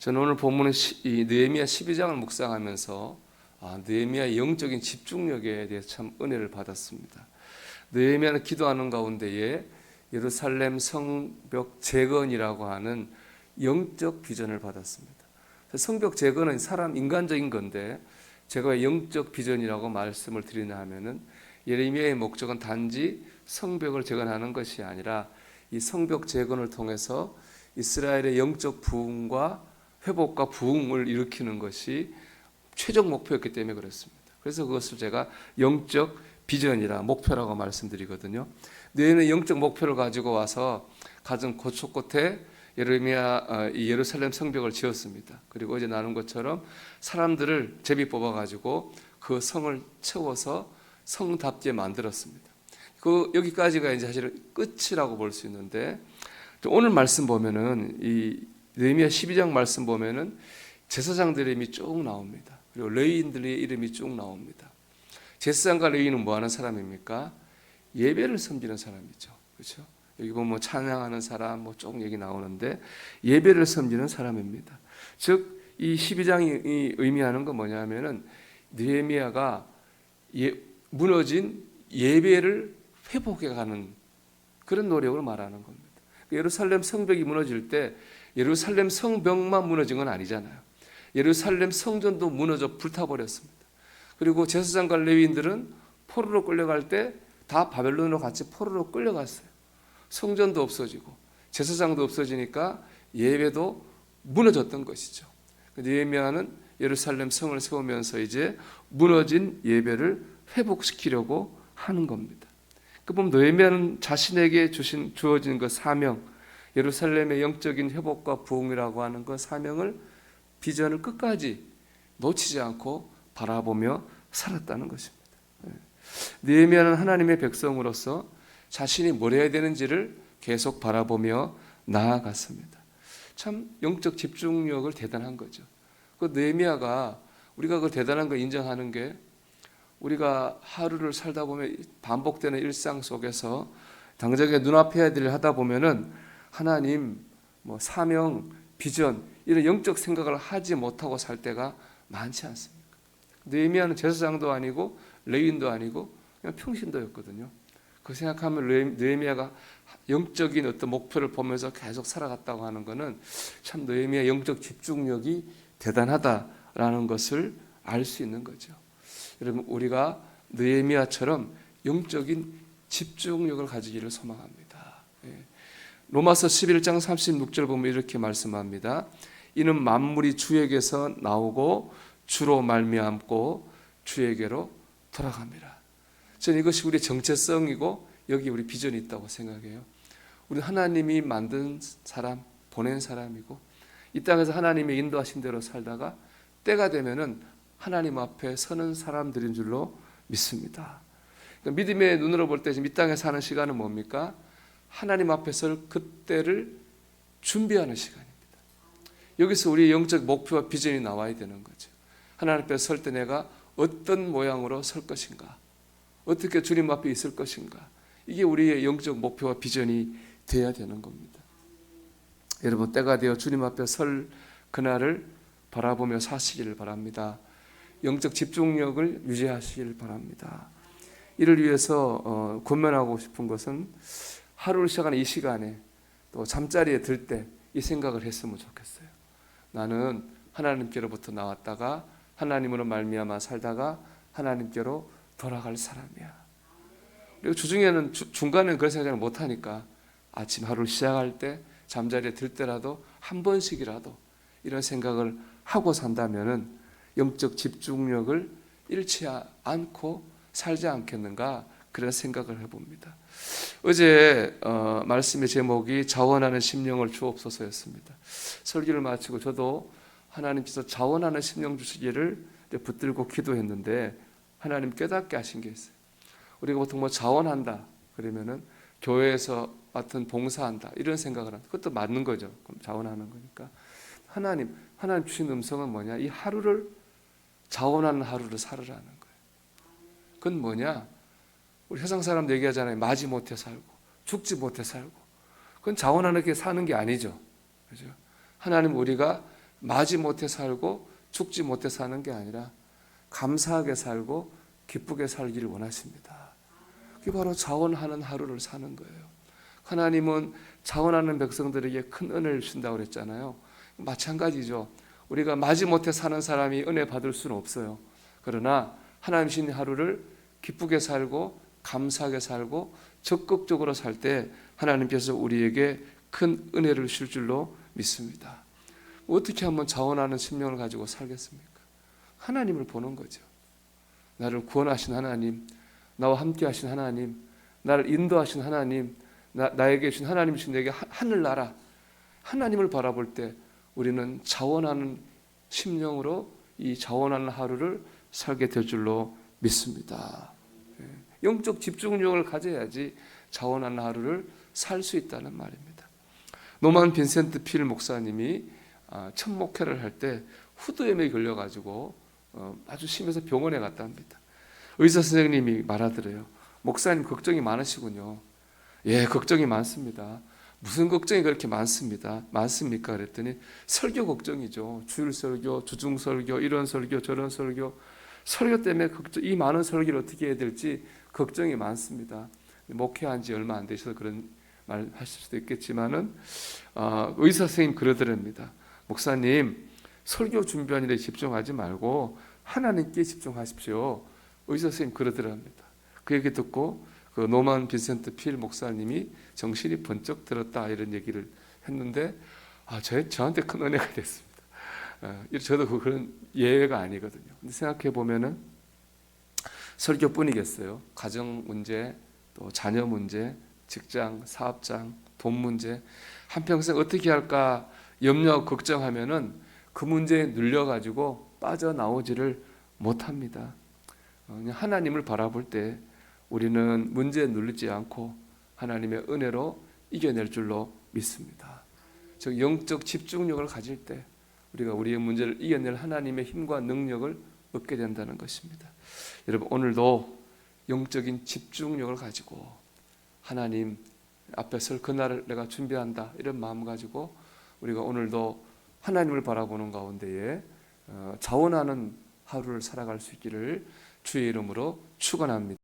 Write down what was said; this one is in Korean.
저는 오늘 본문은 이 느헤미야 12장을 묵상하면서 느헤미야의 영적인 집중력에 대해서 참 은혜를 받았습니다. 느헤미야는 기도하는 가운데에 예루살렘 성벽 재건이라고 하는 영적 비전을 받았습니다. 성벽 재건은 인간적인 건데 제가 왜 영적 비전이라고 말씀을 드리냐 하면은 예레미야의 목적은 단지 성벽을 재건하는 것이 아니라 이 성벽 재건을 통해서 이스라엘의 영적 부흥과 회복과 부흥을 일으키는 것이 최종 목표였기 때문에 그렇습니다. 그래서 그것을 제가 영적 비전이라 목표라고 말씀드리거든요. 너희는 영적 목표를 가지고 와서 가정 고초끝에 예루살렘 성벽을 지었습니다. 그리고 어제 나눈 것처럼 사람들을 제비 뽑아가지고 그 성을 채워서 성답게 만들었습니다. 여기까지가 이제 사실 끝이라고 볼 수 있는데 오늘 말씀 보면은 이 느헤미야 12장 말씀 보면은 제사장들의 이름이 쭉 나옵니다. 그리고 레위인들의 이름이 쭉 나옵니다. 제사장과 레위인은 뭐 하는 사람입니까? 예배를 섬기는 사람이죠. 그렇죠? 여기 보면 찬양하는 사람 쭉 얘기 나오는데 예배를 섬기는 사람입니다. 즉 이 12장이 의미하는 건 뭐냐면은 느헤미야가 무너진 예배를 회복해가는 그런 노력을 말하는 겁니다. 예루살렘 성벽이 무너질 때 예루살렘 성벽만 무너진 건 아니잖아요. 예루살렘 성전도 무너져 불타버렸습니다. 그리고 제사장과 레위인들은 포로로 끌려갈 때 다 바벨론으로 같이 포로로 끌려갔어요. 성전도 없어지고 제사장도 없어지니까 예배도 무너졌던 것이죠. 느헤미야는 예루살렘 성을 세우면서 이제 무너진 예배를 회복시키려고 하는 겁니다. 그 보면 느헤미야는 자신에게 주어진 그 사명, 예루살렘의 영적인 회복과 부흥이라고 하는 그 사명을 비전을 끝까지 놓치지 않고 바라보며 살았다는 것입니다. 느헤미야는 하나님의 백성으로서 자신이 뭘 해야 되는지를 계속 바라보며 나아갔습니다. 참 영적 집중력을 대단한 거죠. 그 느헤미야가 우리가 그 대단한 걸 인정하는 게 우리가 하루를 살다 보면 반복되는 일상 속에서 당장에 눈앞에 해야 될 일 하다 보면은 하나님, 사명, 비전 이런 영적 생각을 하지 못하고 살 때가 많지 않습니까? 느헤미야는 제사장도 아니고 레위인도 아니고 그냥 평신도였거든요. 그 생각하면 느헤미야가 영적인 어떤 목표를 보면서 계속 살아갔다고 하는 것은 참 느헤미야의 영적 집중력이 대단하다라는 것을 알 수 있는 거죠. 여러분 우리가 느헤미야처럼 영적인 집중력을 가지기를 소망합니다. 로마서 11장 36절 보면 이렇게 말씀합니다. 이는 만물이 주에게서 나오고 주로 말미암고 주에게로 돌아갑니다. 저는 이것이 우리의 정체성이고 여기 우리 비전이 있다고 생각해요. 우리 하나님이 만든 사람, 보낸 사람이고 이 땅에서 하나님의 인도하신 대로 살다가 때가 되면은 하나님 앞에 서는 사람들인 줄로 믿습니다. 그러니까 믿음의 눈으로 볼 때 지금 이 땅에 사는 시간은 뭡니까? 하나님 앞에 설 그때를 준비하는 시간입니다. 여기서 우리의 영적 목표와 비전이 나와야 되는 거죠. 하나님 앞에 설 때 내가 어떤 모양으로 설 것인가? 어떻게 주님 앞에 있을 것인가? 이게 우리의 영적 목표와 비전이 되어야 되는 겁니다. 여러분 때가 되어 주님 앞에 설 그날을 바라보며 사시기를 바랍니다. 영적 집중력을 유지하시기를 바랍니다. 이를 위해서 권면하고 싶은 것은 하루를 시작하는 이 시간에 또 잠자리에 들 때 이 생각을 했으면 좋겠어요. 나는 하나님께로부터 나왔다가 하나님으로 말미암아 살다가 하나님께로 돌아갈 사람이야. 그리고 주중에는 중간에는 그런 생각을 못하니까 아침 하루를 시작할 때 잠자리에 들 때라도 한 번씩이라도 이런 생각을 하고 산다면은 영적 집중력을 잃지 않고 살지 않겠는가 그런 생각을 해봅니다. 어제 말씀의 제목이 자원하는 심령을 주옵소서였습니다. 설교를 마치고 저도 하나님께서 자원하는 심령 주시기를 붙들고 기도했는데 하나님 깨닫게 하신 게 있어요. 우리가 보통 자원한다 그러면은 교회에서 맡은 봉사한다 이런 생각을 합니다. 그것도 맞는 거죠. 그럼 자원하는 거니까 하나님 주신 음성은 뭐냐? 이 하루를 자원하는 하루를 살으라는 거예요. 그건 뭐냐? 우리 세상 사람들 얘기하잖아요. 마지 못해 살고 죽지 못해 살고 그건 자원하는 게 사는 게 아니죠. 그죠? 하나님 우리가 마지못해 살고 죽지 못해 사는 게 아니라 감사하게 살고 기쁘게 살기를 원하십니다. 그게 바로 자원하는 하루를 사는 거예요. 하나님은 자원하는 백성들에게 큰 은혜를 주신다고 그랬잖아요. 마찬가지죠. 우리가 마지못해 사는 사람이 은혜 받을 수는 없어요. 그러나 하나님 주신 하루를 기쁘게 살고 감사하게 살고 적극적으로 살 때 하나님께서 우리에게 큰 은혜를 주실 줄로 믿습니다. 어떻게 한번 자원하는 심령을 가지고 살겠습니까? 하나님을 보는 거죠. 나를 구원하신 하나님, 나와 함께 하신 하나님, 나를 인도하신 하나님, 나에게 주신 하나님 주신 내게 하늘나라 하나님을 바라볼 때 우리는 자원하는 심령으로 이 자원하는 하루를 살게 될 줄로 믿습니다. 영적 집중력을 가져야지 자원하는 하루를 살 수 있다는 말입니다. 노만 빈센트 필 목사님이 첫 목회를 할 때 후두염에 걸려가지고 아주 심해서 병원에 갔다 합니다. 의사 선생님이 말하더래요. 목사님 걱정이 많으시군요. 예, 걱정이 많습니다. 무슨 걱정이 그렇게 많습니까? 그랬더니 설교 걱정이죠. 주일 설교, 주중 설교, 이런 설교, 저런 설교. 설교 때문에 이 많은 설교를 어떻게 해야 될지 걱정이 많습니다. 목회한 지 얼마 안 되셔서 그런 말 하실 수도 있겠지만은 의사 선생님 그러더랍니다. 목사님, 설교 준비하는 일에 집중하지 말고 하나님께 집중하십시오. 의사 선생님 그러더랍니다. 그 얘기 듣고 그 노만 빈센트 필 목사님이 정신이 번쩍 들었다 이런 얘기를 했는데 저한테 큰 은혜가 됐습니다. 저도 그런 예외가 아니거든요. 근데 생각해 보면은 설교뿐이겠어요. 가정 문제, 또 자녀 문제, 직장, 사업장, 돈 문제, 한평생 어떻게 할까 염려, 걱정하면은 그 문제에 눌려가지고 빠져나오지를 못합니다. 그냥 하나님을 바라볼 때 우리는 문제에 눌리지 않고 하나님의 은혜로 이겨낼 줄로 믿습니다. 즉 영적 집중력을 가질 때 우리가 우리의 문제를 이겨낼 하나님의 힘과 능력을 얻게 된다는 것입니다. 여러분 오늘도 영적인 집중력을 가지고 하나님 앞에 설 그날을 내가 준비한다 이런 마음 가지고 우리가 오늘도 하나님을 바라보는 가운데에 자원하는 하루를 살아갈 수 있기를 주의 이름으로 축원합니다.